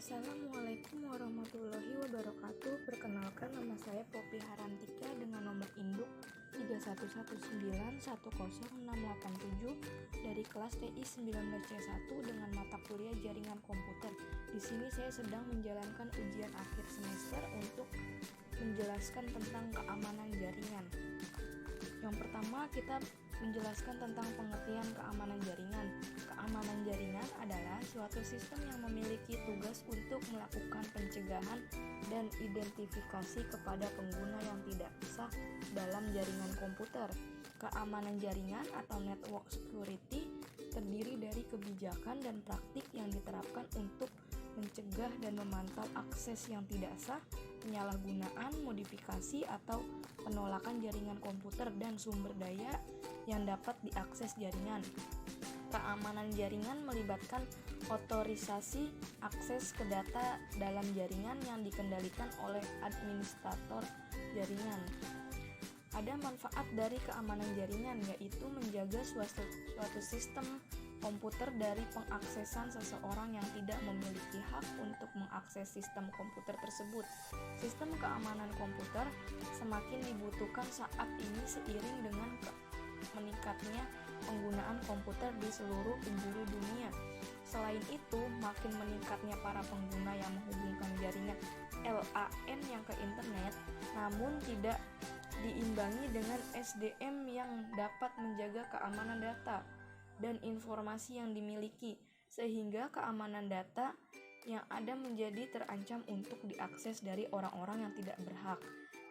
Assalamualaikum warahmatullahi wabarakatuh. Perkenalkan, nama saya Poppy Harantika dengan nomor induk 311910687 dari kelas TI 19C1 dengan mata kuliah Jaringan Komputer. Di sini saya sedang menjalankan ujian akhir semester untuk menjelaskan tentang keamanan jaringan. Yang pertama, kita menjelaskan tentang pengertian keamanan jaringan. Keamanan jaringan adalah suatu sistem yang memiliki tugas untuk melakukan pencegahan dan identifikasi kepada pengguna yang tidak sah dalam jaringan komputer. Keamanan jaringan atau network security terdiri dari kebijakan dan praktik yang diterapkan untuk mencegah dan memantau akses yang tidak sah, penyalahgunaan, modifikasi, atau penolakan jaringan komputer dan sumber daya yang dapat diakses jaringan. Keamanan jaringan melibatkan otorisasi akses ke data dalam jaringan yang dikendalikan oleh administrator jaringan. Ada manfaat dari keamanan jaringan, yaitu menjaga suatu sistem komputer dari pengaksesan seseorang yang tidak memiliki hak untuk mengakses sistem komputer tersebut. Sistem keamanan komputer semakin dibutuhkan saat ini seiring dengan meningkatnya penggunaan komputer di seluruh penjuru dunia. Selain itu, makin meningkatnya para pengguna yang menghubungkan jaringan LAN yang ke internet, namun tidak diimbangi dengan SDM yang dapat menjaga keamanan data dan informasi yang dimiliki, sehingga keamanan data yang ada menjadi terancam untuk diakses dari orang-orang yang tidak berhak.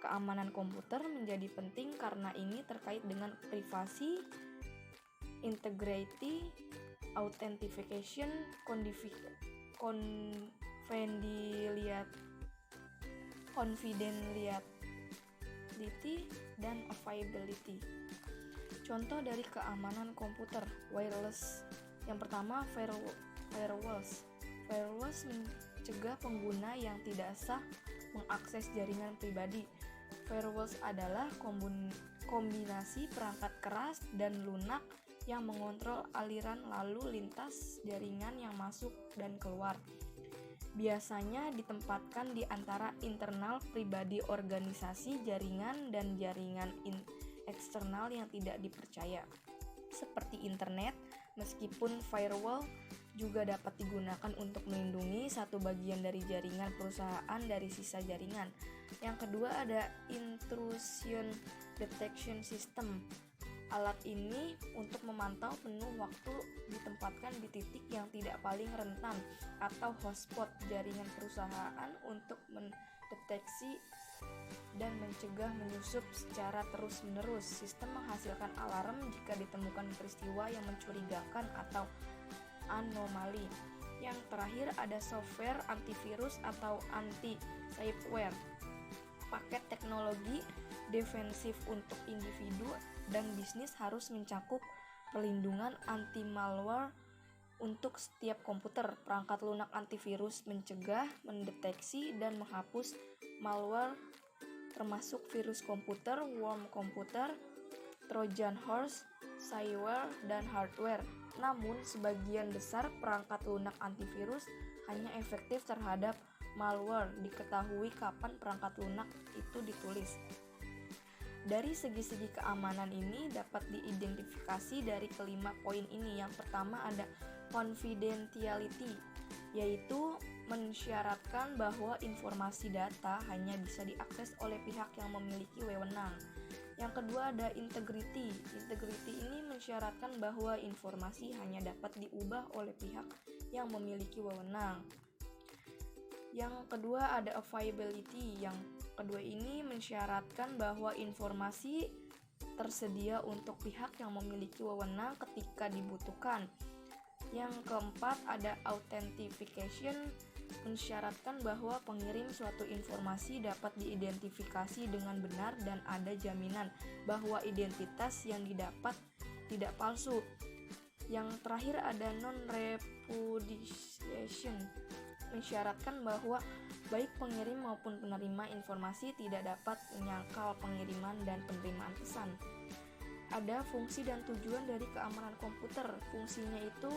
Keamanan komputer menjadi penting karena ini terkait dengan privasi, integrity, authentication, confidentiality, dan availability. Contoh dari keamanan komputer, wireless. Yang pertama, firewalls. Firewalls mencegah pengguna yang tidak sah mengakses jaringan pribadi. Firewalls adalah kombinasi perangkat keras dan lunak yang mengontrol aliran lalu lintas jaringan yang masuk dan keluar. Biasanya ditempatkan di antara internal pribadi organisasi jaringan dan jaringan eksternal yang tidak dipercaya, seperti internet. Meskipun firewall juga dapat digunakan untuk melindungi satu bagian dari jaringan perusahaan dari sisa jaringan. Yang kedua ada intrusion detection system. Alat ini untuk memantau penuh waktu ditempatkan di titik yang tidak paling rentan atau hotspot jaringan perusahaan untuk mendeteksi dan mencegah menyusup secara terus-menerus. Sistem menghasilkan alarm jika ditemukan peristiwa yang mencurigakan atau anomali. Yang terakhir ada software antivirus atau anti-spyware. Paket teknologi defensif untuk individu dan bisnis harus mencakup perlindungan anti-malware untuk setiap komputer. Perangkat lunak antivirus mencegah, mendeteksi, dan menghapus malware termasuk virus komputer, worm komputer, Trojan horse, spyware, dan hardware. Namun, sebagian besar perangkat lunak antivirus hanya efektif terhadap malware. Diketahui kapan perangkat lunak itu ditulis. Dari segi-segi keamanan ini dapat diidentifikasi dari kelima poin ini. Yang pertama ada confidentiality, yaitu mensyaratkan bahwa informasi data hanya bisa diakses oleh pihak yang memiliki wewenang. Yang kedua ada integrity. Integrity ini mensyaratkan bahwa informasi hanya dapat diubah oleh pihak yang memiliki wewenang. Yang kedua ada availability. Yang kedua ini mensyaratkan bahwa informasi tersedia untuk pihak yang memiliki wewenang ketika dibutuhkan. Yang keempat ada authentication, mensyaratkan bahwa pengirim suatu informasi dapat diidentifikasi dengan benar dan ada jaminan bahwa identitas yang didapat tidak palsu. Yang terakhir ada non-repudiation, mensyaratkan bahwa baik pengirim maupun penerima informasi tidak dapat menyangkal pengiriman dan penerimaan pesan. Ada fungsi dan tujuan dari keamanan komputer. Fungsinya itu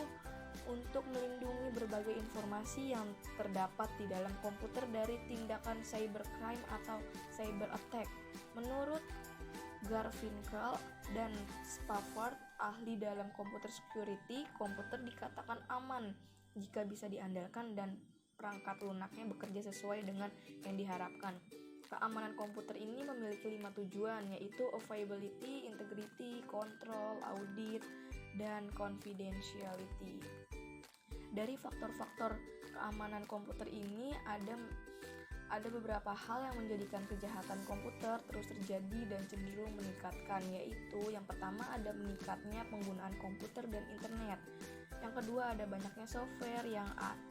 untuk melindungi berbagai informasi yang terdapat di dalam komputer dari tindakan cybercrime atau cyber attack. Menurut Garfinkel dan Spafford, ahli dalam computer security, komputer dikatakan aman jika bisa diandalkan dan perangkat lunaknya bekerja sesuai dengan yang diharapkan. Keamanan komputer ini memiliki 5 tujuan, yaitu availability, integrity, control, audit, dan confidentiality. Dari faktor-faktor keamanan komputer ini ada beberapa hal yang menjadikan kejahatan komputer terus terjadi dan cenderung meningkatkan, yaitu yang pertama ada meningkatnya penggunaan komputer dan internet. Yang kedua ada banyaknya software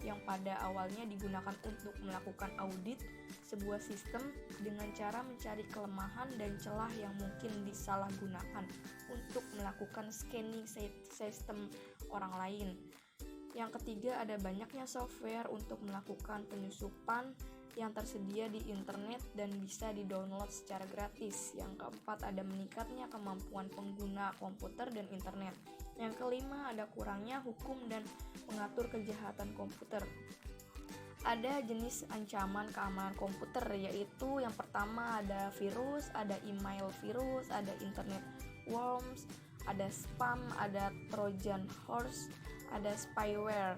yang pada awalnya digunakan untuk melakukan audit sebuah sistem dengan cara mencari kelemahan dan celah yang mungkin disalahgunakan untuk melakukan scanning sistem orang lain. Yang ketiga ada banyaknya software untuk melakukan penyusupan yang tersedia di internet dan bisa di-download secara gratis. Yang keempat ada meningkatnya kemampuan pengguna komputer dan internet. Yang kelima ada kurangnya hukum dan mengatur kejahatan komputer. Ada jenis ancaman keamanan komputer, yaitu yang pertama ada virus, ada email virus, ada internet worms, ada spam, ada trojan horse, ada spyware.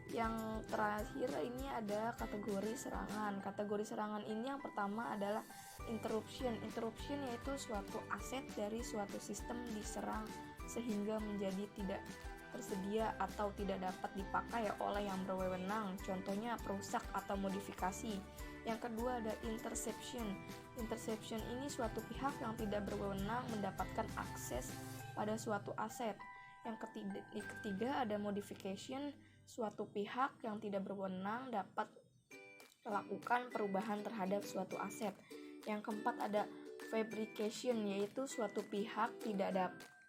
Yang terakhir ini ada kategori serangan. Kategori serangan ini yang pertama adalah interruption. Interruption yaitu suatu aset dari suatu sistem diserang sehingga menjadi tidak tersedia atau tidak dapat dipakai oleh yang berwenang, contohnya perusak atau modifikasi. Yang kedua ada interception. Interception ini suatu pihak yang tidak berwenang mendapatkan akses pada suatu aset. Yang ketiga ada modification, suatu pihak yang tidak berwenang dapat melakukan perubahan terhadap suatu aset. Yang keempat ada fabrication, yaitu suatu pihak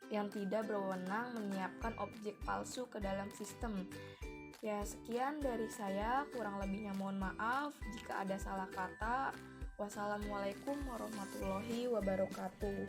yang tidak berwenang menyiapkan objek palsu ke dalam sistem. Ya, sekian dari saya, kurang lebihnya mohon maaf jika ada salah kata. Wassalamualaikum warahmatullahi wabarakatuh.